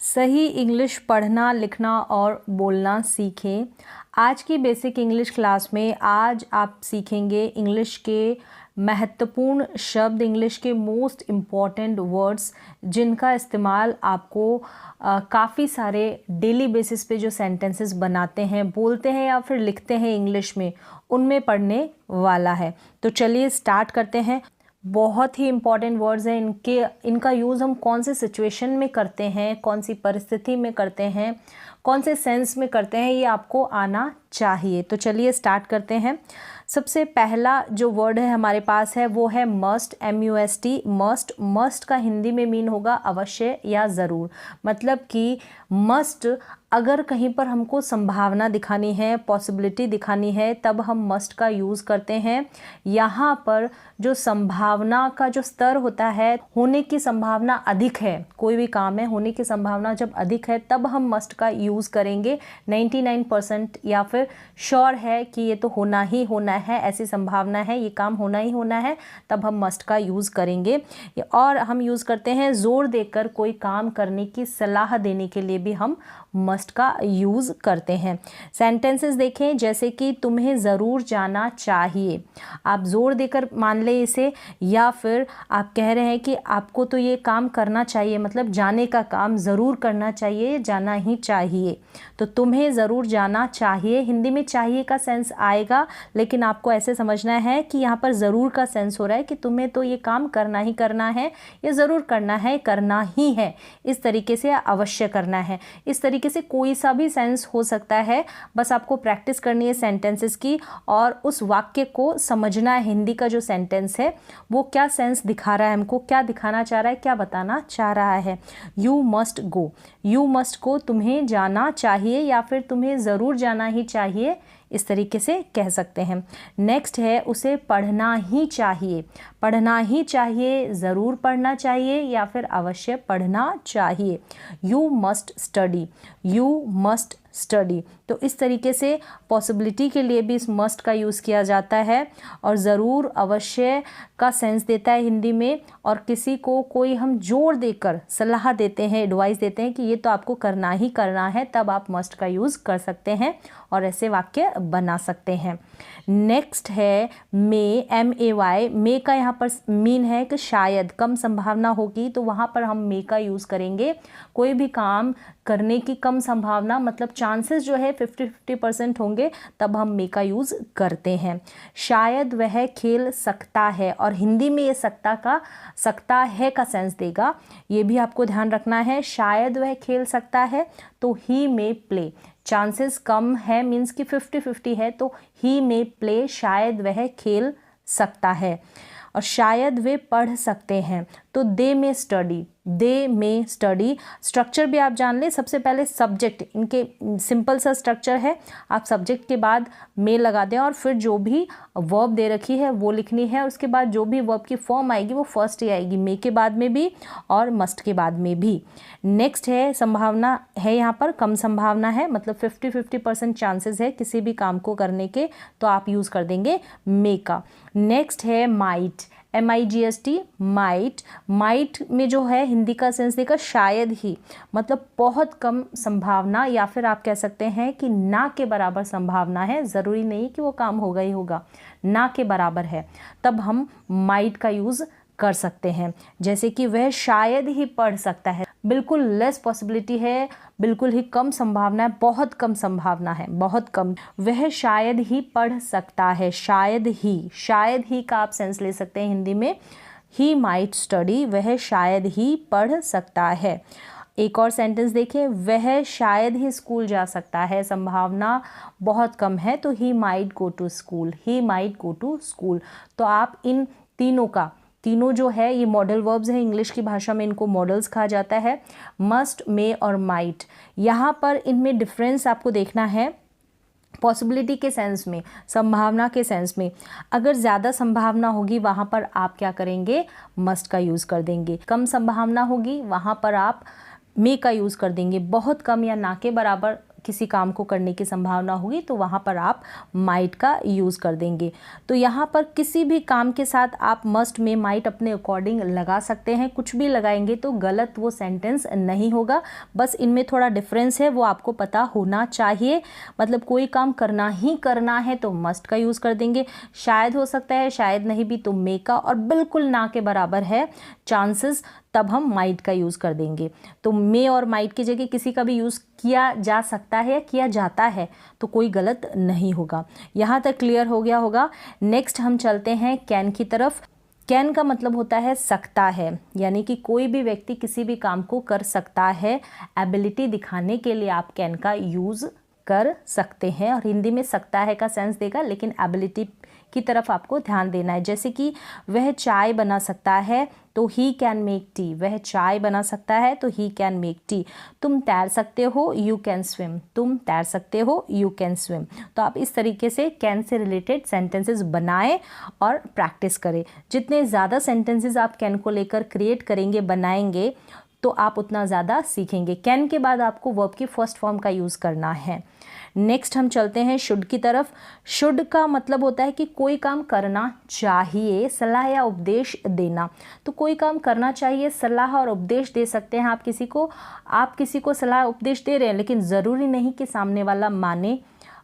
सही इंग्लिश पढ़ना, लिखना और बोलना सीखें। आज की बेसिक इंग्लिश क्लास में आज आप सीखेंगे इंग्लिश के महत्वपूर्ण शब्द, इंग्लिश के मोस्ट इम्पॉर्टेंट वर्ड्स जिनका इस्तेमाल आपको काफ़ी सारे डेली बेसिस पे जो सेंटेंसेस बनाते हैं, बोलते हैं या फिर लिखते हैं इंग्लिश में, उनमें पढ़ने वाला है। तो चलिए स्टार्ट करते हैं। बहुत ही इम्पॉर्टेंट वर्ड्स हैं। इनका यूज़ हम कौन से सिचुएशन में करते हैं, कौन सी परिस्थिति में करते हैं, कौन से सेंस में करते हैं, ये आपको आना चाहिए। तो चलिए स्टार्ट करते हैं। सबसे पहला जो वर्ड है हमारे पास है वो है मस्ट, MUST। मस्ट का हिंदी में मीन होगा अवश्य या ज़रूर। मतलब कि मस्ट अगर कहीं पर हमको संभावना दिखानी है, पॉसिबिलिटी दिखानी है, तब हम मस्ट का यूज़ करते हैं। यहाँ पर जो संभावना का जो स्तर होता है, होने की संभावना अधिक है, कोई भी काम है होने की संभावना जब अधिक है तब हम मस्ट का यूज़ करेंगे। 99% या फिर श्योर है कि ये तो होना ही होना है, ऐसी संभावना है, ये काम होना ही होना है, तब हम मस्ट का यूज़ करेंगे। और हम यूज़ करते हैं ज़ोर देकर कोई काम करने की सलाह देने के लिए भी हम मस्ट का यूज़ करते हैं। सेंटेंसेस देखें, जैसे कि तुम्हें ज़रूर जाना चाहिए। आप ज़ोर देकर मान ले इसे, या फिर आप कह रहे हैं कि आपको तो ये काम करना चाहिए, मतलब जाने का काम ज़रूर करना चाहिए, जाना ही चाहिए। तो तुम्हें ज़रूर जाना चाहिए, हिंदी में चाहिए का सेंस आएगा, लेकिन आपको ऐसे समझना है कि यहाँ पर ज़रूर का सेंस हो रहा है कि तुम्हें तो ये काम करना ही करना है, ये ज़रूर करना है, करना ही है, इस तरीके से अवश्य करना है। इस तरीके से कोई सा भी सेंस हो सकता है। बस आपको प्रैक्टिस करनी है सेंटेंसेस की और उस वाक्य को समझना है। हिंदी का जो सेंटेंस है वो क्या सेंस दिखा रहा है, हमको क्या दिखाना चाह रहा है, क्या बताना चाह रहा है। You must go, you must go तुम्हें जाना चाहिए या फिर तुम्हें ज़रूर जाना ही चाहिए, इस तरीके से कह सकते हैं। नेक्स्ट है उसे पढ़ना ही चाहिए। पढ़ना ही चाहिए, ज़रूर पढ़ना चाहिए या फिर अवश्य पढ़ना चाहिए। You must study, you must study. तो इस तरीके से पॉसिबिलिटी के लिए भी इस मस्ट का यूज़ किया जाता है और ज़रूर अवश्य का सेंस देता है हिंदी में। और किसी को कोई हम जोर देकर सलाह देते हैं, एडवाइस देते हैं कि ये तो आपको करना ही करना है, तब आप मस्ट का यूज़ कर सकते हैं और ऐसे वाक्य बना सकते हैं। नेक्स्ट है मे, MAY। मे का यहाँ पर मीन है कि शायद कम संभावना होगी, तो वहाँ पर हम मे का यूज़ करेंगे। कोई भी काम करने की कम संभावना, मतलब चांसेस जो है 50-50% होंगे, तब हम मे का यूज़ करते हैं। शायद वह खेल सकता है, और हिंदी में ये सकता है का सेंस देगा, ये भी आपको ध्यान रखना है। शायद वह खेल सकता है तो ही मे प्ले, चांसेस कम है मीन्स कि 50-50 है, तो ही मे प्ले, शायद वह खेल सकता है। और शायद वे पढ़ सकते हैं तो दे में स्टडी, दे में स्टडी। स्ट्रक्चर भी आप जान लें। सबसे पहले सब्जेक्ट, इनके सिंपल सा स्ट्रक्चर है, आप सब्जेक्ट के बाद में लगा दें और फिर जो भी वर्ब दे रखी है वो लिखनी है। उसके बाद जो भी वर्ब की फॉर्म आएगी वो फर्स्ट ही आएगी, मे के बाद में भी और मस्ट के बाद में भी। नेक्स्ट है संभावना है, यहाँ पर कम संभावना है, मतलब 50-50% चांसेस है किसी भी काम को करने के, तो आप यूज़ कर देंगे मे का। नेक्स्ट है माइट, MIGST, माइट। माइट में जो है हिंदी का सेंस देगा शायद ही, मतलब बहुत कम संभावना, या फिर आप कह सकते हैं कि ना के बराबर संभावना है, ज़रूरी नहीं कि वो काम होगा ही होगा, ना के बराबर है, तब हम माइट का यूज़ कर सकते हैं। जैसे कि वह शायद ही पढ़ सकता है, बिल्कुल लेस पॉसिबिलिटी है, बिल्कुल ही कम संभावना है, बहुत कम संभावना है, बहुत कम। वह शायद ही पढ़ सकता है, शायद ही का आप सेंस ले सकते हैं हिंदी में। ही माइट स्टडी, वह शायद ही पढ़ सकता है। एक और सेंटेंस देखें, वह शायद ही स्कूल जा सकता है, संभावना बहुत कम है, तो he might go to school, he might go to school. तो आप इन तीनों जो है ये मॉडल वर्ब्स हैं, इंग्लिश की भाषा में इनको मॉडल्स कहा जाता है, मस्ट, मे और माइट। यहाँ पर इनमें डिफरेंस आपको देखना है पॉसिबिलिटी के सेंस में, संभावना के सेंस में। अगर ज़्यादा संभावना होगी वहाँ पर आप क्या करेंगे, मस्ट का यूज़ कर देंगे। कम संभावना होगी वहाँ पर आप मे का यूज़ कर देंगे। बहुत कम या ना के बराबर किसी काम को करने की संभावना होगी तो वहाँ पर आप माइट का यूज़ कर देंगे। तो यहाँ पर किसी भी काम के साथ आप मस्ट में माइट अपने अकॉर्डिंग लगा सकते हैं। कुछ भी लगाएंगे तो गलत वो सेंटेंस नहीं होगा। बस इनमें थोड़ा डिफरेंस है, वो आपको पता होना चाहिए। मतलब कोई काम करना ही करना है तो मस्ट का यूज़ कर देंगे, शायद हो सकता है, शायद नहीं भी तो मे का, और बिल्कुल ना के बराबर है चांसेस, तब हम माइट का यूज़ कर देंगे। तो मे और माइट की जगह किसी का भी यूज़ किया जा सकता है या किया जाता है, तो कोई गलत नहीं होगा। यहाँ तक क्लियर हो गया होगा। नेक्स्ट हम चलते हैं कैन की तरफ। कैन का मतलब होता है सकता है, यानी कि कोई भी व्यक्ति किसी भी काम को कर सकता है। एबिलिटी दिखाने के लिए आप कैन का यूज़ कर सकते हैं, और हिंदी में सकता है का सेंस देगा, लेकिन एबिलिटी की तरफ आपको ध्यान देना है। जैसे कि वह चाय बना सकता है तो ही कैन मेक टी, वह चाय बना सकता है तो ही कैन मेक टी। तुम तैर सकते हो, यू कैन स्विम, तुम तैर सकते हो, यू कैन स्विम। तो आप इस तरीके से कैन से रिलेटेड सेंटेंसेस बनाएं और प्रैक्टिस करें। जितने ज़्यादा सेंटेंसेस आप कैन को लेकर क्रिएट करेंगे, बनाएंगे, तो आप उतना ज़्यादा सीखेंगे। कैन के बाद आपको वर्ब की फर्स्ट फॉर्म का यूज़ करना है। नेक्स्ट हम चलते हैं शुड की तरफ। शुड का मतलब होता है कि कोई काम करना चाहिए, सलाह या उपदेश देना। तो कोई काम करना चाहिए, सलाह और उपदेश दे सकते हैं आप किसी को सलाह उपदेश दे रहे हैं, लेकिन ज़रूरी नहीं कि सामने वाला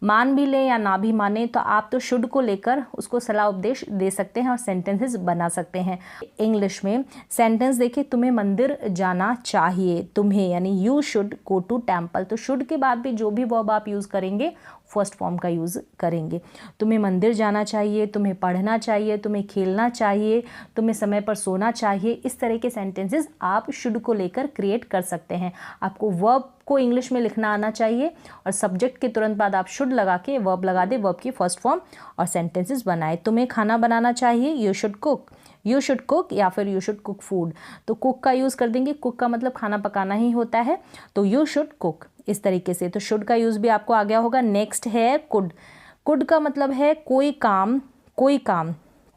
मान भी ले या ना भी माने, तो आप तो शुड को लेकर उसको सलाह उपदेश दे सकते हैं और सेंटेंसेस बना सकते हैं। इंग्लिश में सेंटेंस देखिए, तुम्हें मंदिर जाना चाहिए, तुम्हें यानी you should go to temple. तो शुड के बाद भी जो भी वर्ब आप यूज़ करेंगे फर्स्ट फॉर्म का यूज़ करेंगे। तुम्हें मंदिर जाना चाहिए, तुम्हें पढ़ना चाहिए, तुम्हें खेलना चाहिए, तुम्हें समय पर सोना चाहिए। इस तरह के सेंटेंसेस आप शुड को लेकर क्रिएट कर सकते हैं। आपको वर्ब को इंग्लिश में लिखना आना चाहिए और सब्जेक्ट के तुरंत बाद आप शुड लगा के वर्ब लगा दे, वर्ब की फर्स्ट फॉर्म, और सेंटेंसेस बनाए। तुम्हें खाना बनाना चाहिए, you should cook, you should cook, या फिर यू शुड कुक फूड। तो कुक का यूज़ कर देंगे, कुक का मतलब खाना पकाना ही होता है, तो यू शुड कुक, इस तरीके से। तो शुड का यूज़ भी आपको आ गया होगा। नेक्स्ट है कुड। कुड का मतलब है कोई काम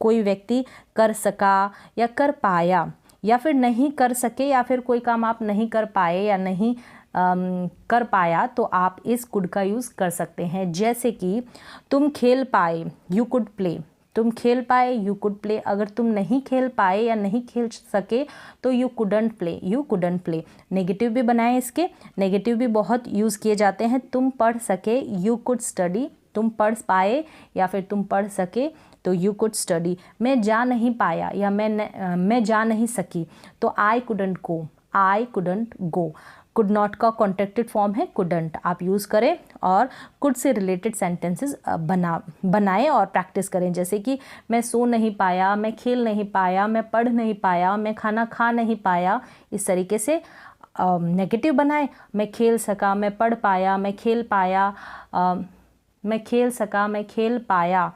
कोई व्यक्ति कर सका या कर पाया, या फिर नहीं कर सके, या फिर कोई काम आप नहीं कर पाए या नहीं कर पाया, तो आप इस कुड का यूज़ कर सकते हैं। जैसे कि तुम खेल पाए, यू कुड प्ले, तुम खेल पाए, यू कुड प्ले। अगर तुम नहीं खेल पाए या नहीं खेल सके तो you couldn't play, you couldn't play. Negative भी बनाए, इसके नेगेटिव भी बहुत यूज़ किए जाते हैं। तुम पढ़ सके, यू कुड स्टडी, तुम पढ़ पाए या फिर तुम पढ़ सके तो यू कुड स्टडी। मैं जा नहीं पाया या मैं जा नहीं सकी तो I couldn't go, I couldn't go. Could not का कॉन्ट्रैक्टेड फॉर्म है कुडंट, आप यूज़ करें और कुड से रिलेटेड सेंटेंसेस बनाएं और प्रैक्टिस करें। जैसे कि मैं सो नहीं पाया, मैं खेल नहीं पाया, मैं पढ़ नहीं पाया, मैं खाना खा नहीं पाया। इस तरीके से नेगेटिव बनाएं। मैं खेल सका, मैं पढ़ पाया, मैं खेल पाया, मैं खेल सका, मैं खेल पाया,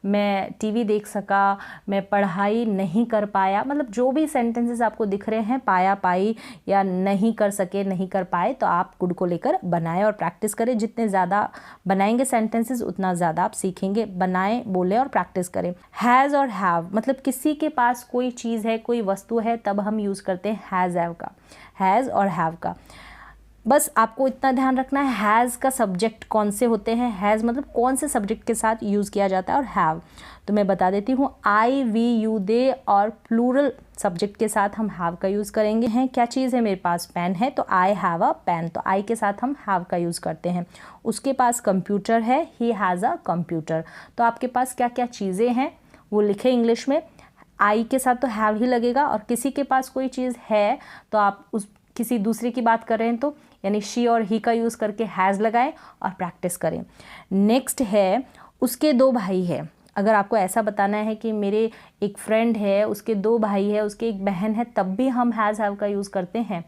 मैं टीवी देख सका, मैं पढ़ाई नहीं कर पाया। मतलब जो भी सेंटेंसेस आपको दिख रहे हैं, पाया, पाई या नहीं कर सके, नहीं कर पाए, तो आप कुड को लेकर बनाएं और प्रैक्टिस करें। जितने ज़्यादा बनाएंगे सेंटेंसेस उतना ज़्यादा आप सीखेंगे। बनाएं, बोलें और प्रैक्टिस करें। हैज़ और हैव मतलब किसी के पास कोई चीज़ है, कोई वस्तु है, तब हम यूज़ करते हैं हैज़ हैव का, हैज़ और हैव का। बस आपको इतना ध्यान रखना है, हैज़ का सब्जेक्ट कौन से होते हैं, हैज़ मतलब कौन से सब्जेक्ट के साथ यूज़ किया जाता है, और हैव तो मैं बता देती हूँ, आई, वी, यू, दे और प्लूरल सब्जेक्ट के साथ हम हैव का यूज़ करेंगे। हैं क्या चीज़ है, मेरे पास पेन है तो आई हैव अ पेन, तो आई के साथ हम हैव का यूज़ करते हैं। उसके पास कंप्यूटर है, ही हैज़ अ कंप्यूटर। तो आपके पास क्या क्या चीज़ें हैं वो लिखे इंग्लिश में, आई के साथ तो हैव ही लगेगा, और किसी के पास कोई चीज़ है तो आप उस किसी दूसरे की बात कर रहे हैं तो यानी शी और ही का यूज़ करके हैज़ लगाएं और प्रैक्टिस करें। नेक्स्ट है उसके दो भाई है। अगर आपको ऐसा बताना है कि मेरे एक फ्रेंड है, उसके दो भाई है, उसके एक बहन है, तब भी हम हैज़ हैव का यूज़ करते हैं।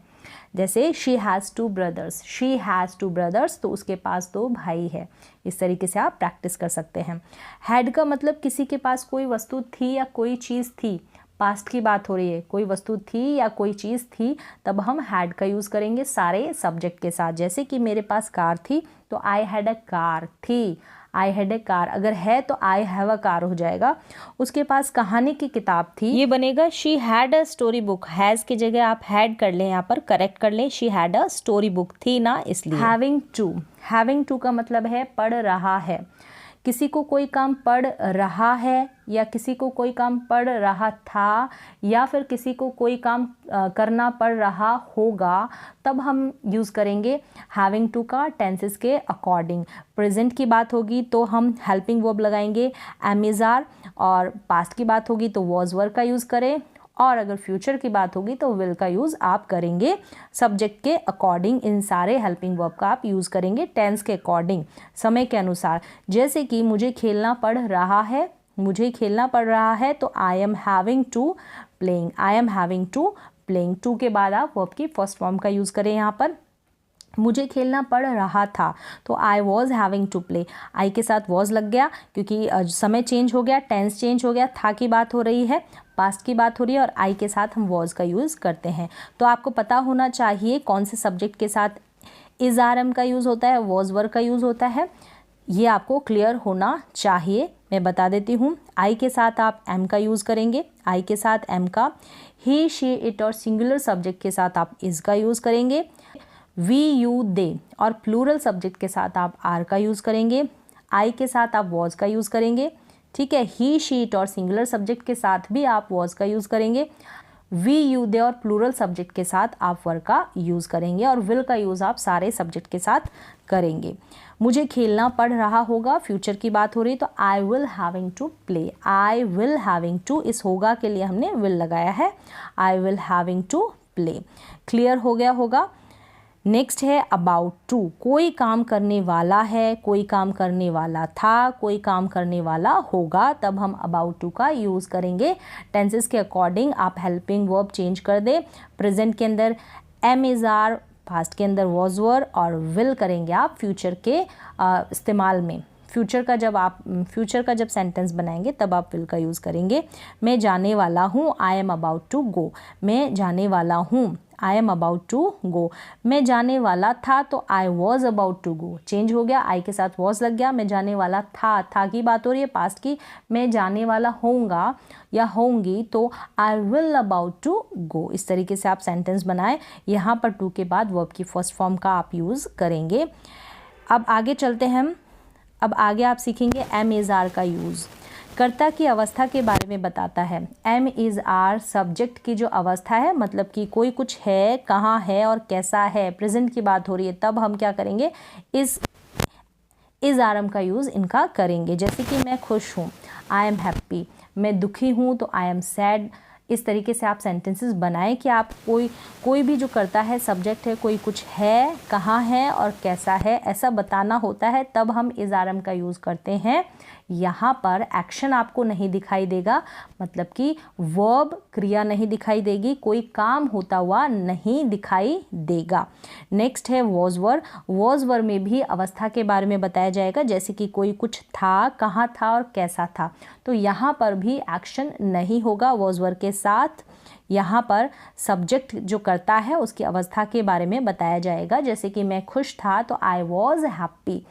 जैसे she has two brothers, she has two brothers, तो उसके पास दो भाई है। इस तरीके से आप प्रैक्टिस कर सकते हैं। हैड का मतलब किसी के पास कोई वस्तु थी या कोई चीज़ थी, पास्ट की बात हो रही है, कोई वस्तु थी या कोई चीज़ थी, तब हम हैड का यूज़ करेंगे सारे सब्जेक्ट के साथ। जैसे कि मेरे पास कार थी तो आई हैड अ कार, थी, आई हैड ए कार, अगर है तो आई हैव अ कार हो जाएगा। उसके पास कहानी की किताब थी, ये बनेगा she had a story book. Has की जगह आप हैड कर लें, यहाँ पर करेक्ट कर लें, she had a story book, थी ना इसलिए। हैविंग टू का मतलब है पढ़ रहा है। किसी को कोई काम पढ़ रहा है या किसी को कोई काम पढ़ रहा था या फिर किसी को कोई काम करना पड़ रहा होगा, तब हम यूज़ करेंगे हैविंग टू का टेंसेस के अकॉर्डिंग। प्रेजेंट की बात होगी तो हम हेल्पिंग वर्ब लगाएंगे एम इज़ आर, और पास्ट की बात होगी तो वॉज वर का यूज़ करें, और अगर फ्यूचर की बात होगी तो विल का यूज़ आप करेंगे सब्जेक्ट के अकॉर्डिंग। इन सारे हेल्पिंग वर्ब का आप यूज़ करेंगे टेंस के अकॉर्डिंग, समय के अनुसार। जैसे कि मुझे खेलना पड़ रहा है, मुझे खेलना पड़ रहा है तो I am having to playing, I am having to playing. To के बाद आप वर्ब की फर्स्ट फॉर्म का यूज़ करें यहाँ पर। मुझे खेलना पड़ रहा था तो I was having to play, आई के साथ वॉज लग गया क्योंकि समय चेंज हो गया, टेंस चेंज हो गया, था की बात हो रही है, पास्ट की बात हो रही है, और आई के साथ हम वॉज का यूज़ करते हैं। तो आपको पता होना चाहिए कौन से सब्जेक्ट के साथ इज़ आर एम का यूज़ होता है, वॉज वर का यूज़ होता है, ये आपको क्लियर होना चाहिए। मैं बता देती हूँ, आई के साथ आप एम का यूज़ करेंगे, आई के साथ एम का, ही शी इट और सिंगुलर सब्जेक्ट के साथ आप इज़ का यूज़ करेंगे, वी यू दे और प्लूरल सब्जेक्ट के साथ आप आर का यूज़ करेंगे, आई के साथ आप वॉज का यूज़ करेंगे, ठीक है। ही शी इट और सिंगुलर सब्जेक्ट के साथ भी आप वॉज का यूज़ करेंगे, वी यू दे और प्लूरल सब्जेक्ट के साथ आप वर का यूज़ करेंगे, और विल का यूज़ आप सारे सब्जेक्ट के साथ करेंगे। मुझे खेलना पड़ रहा होगा, फ्यूचर की बात हो रही तो I will having to play, I will having to, इस होगा के लिए हमने विल लगाया है, I will having to play. Clear हो गया होगा। नेक्स्ट है अबाउट टू, कोई काम करने वाला है, कोई काम करने वाला था, कोई काम करने वाला होगा, तब हम अबाउट टू का यूज़ करेंगे टेंसेस के अकॉर्डिंग। आप हेल्पिंग वर्ब चेंज कर दे, प्रेजेंट के अंदर एम इज़ आर, पास्ट के अंदर वॉज वर, और विल करेंगे आप फ्यूचर के इस्तेमाल में। फ्यूचर का जब सेंटेंस बनाएंगे तब आप विल का यूज़ करेंगे। मैं जाने वाला हूँ, I am about to go, मैं जाने वाला हूँ, I am about to go. मैं जाने वाला था तो I was about to go, change हो गया, आई के साथ वॉज लग गया, मैं जाने वाला था की बात हो रही है पास्ट की, मैं जाने वाला होऊंगा या होंगी तो I will about to go. इस तरीके से आप सेंटेंस बनाएं। यहाँ पर टू के बाद वर्ब की फर्स्ट फॉर्म का आप यूज़ करेंगे। अब आगे चलते हैं हम। अब आगे आप सीखेंगे एम इज़ आर का यूज़। कर्ता की अवस्था के बारे में बताता है। एम इज़ आर सब्जेक्ट की जो अवस्था है, मतलब कि कोई कुछ है, कहाँ है और कैसा है, प्रेजेंट की बात हो रही है, तब हम क्या करेंगे, इज़ आर एम का यूज़ इनका करेंगे। जैसे कि मैं खुश हूँ, आई एम हैप्पी, मैं दुखी हूँ तो आई एम सैड। इस तरीके से आप सेंटेंसेस बनाएं कि आप कोई भी जो करता है सब्जेक्ट है, कोई कुछ है, कहाँ है और कैसा है, ऐसा बताना होता है, तब हम इज़ आर एम का यूज़ करते हैं। यहाँ पर एक्शन आपको नहीं दिखाई देगा, मतलब कि वर्ब क्रिया नहीं दिखाई देगी, कोई काम होता हुआ नहीं दिखाई देगा। नेक्स्ट है वॉज वर। वॉज वर में भी अवस्था के बारे में बताया जाएगा, जैसे कि कोई कुछ था, कहाँ था और कैसा था, तो यहाँ पर भी एक्शन नहीं होगा वॉज वर के साथ। यहाँ पर सब्जेक्ट जो करता है उसकी अवस्था के बारे में बताया जाएगा, जैसे कि मैं खुश था तो आई वॉज हैप्पी,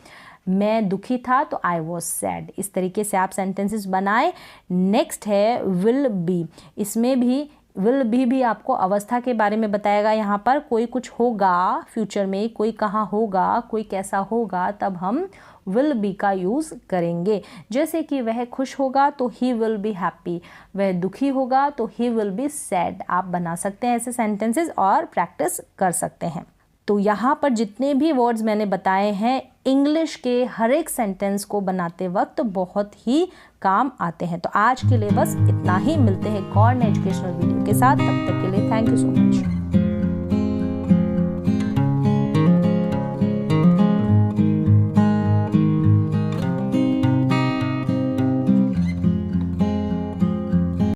मैं दुखी था तो आई वॉज सैड। इस तरीके से आप सेंटेंसेस बनाएं। नेक्स्ट है विल बी। इसमें भी विल भी आपको अवस्था के बारे में बताएगा। यहाँ पर कोई कुछ होगा फ्यूचर में, कोई कहाँ होगा, कोई कैसा होगा, तब हम विल बी का यूज़ करेंगे। जैसे कि वह खुश होगा तो ही विल बी हैप्पी, वह दुखी होगा तो ही विल बी सैड। आप बना सकते हैं ऐसे सेंटेंसेस और प्रैक्टिस कर सकते हैं। तो यहाँ पर जितने भी वर्ड्स मैंने बताए हैं इंग्लिश के हर एक सेंटेंस को बनाते वक्त बहुत ही काम आते हैं। तो आज के लिए बस इतना ही, मिलते हैं एक और एजुकेशनल वीडियो के साथ। तब तक के लिए थैंक यू सो मच।